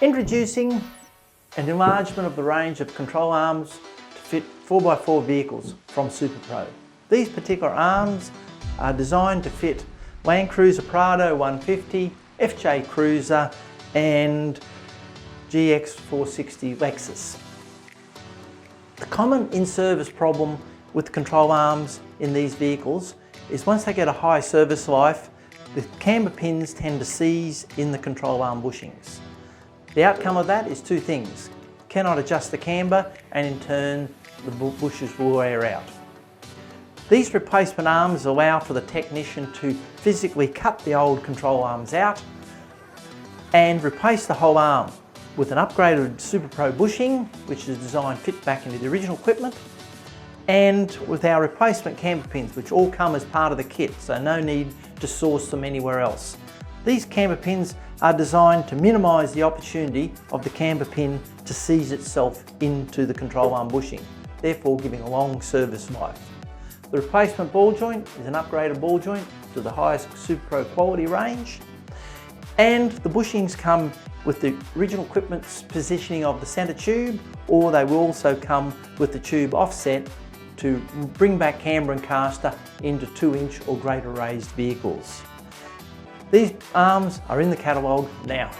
Introducing an enlargement of the range of control arms to fit 4x4 vehicles from SuperPro. These particular arms are designed to fit Land Cruiser Prado 150, FJ Cruiser and GX460 Lexus. The common in-service problem with control arms in these vehicles is once they get a high service life, the camber pins tend to seize in the control arm bushings. The outcome of that is two things. Cannot adjust the camber and in turn the bushes will wear out. These replacement arms allow for the technician to physically cut the old control arms out and replace the whole arm with an upgraded SuperPro bushing, which is designed to fit back into the original equipment, and with our replacement camber pins, which all come as part of the kit, so no need to source them anywhere else. These camber pins are designed to minimise the opportunity of the camber pin to seize itself into the control arm bushing, therefore giving a long service life. The replacement ball joint is an upgraded ball joint to the highest SuperPro quality range, and the bushings come with the original equipment's positioning of the centre tube, or they will also come with the tube offset to bring back camber and caster into 2-inch or greater raised vehicles. These arms are in the catalogue now.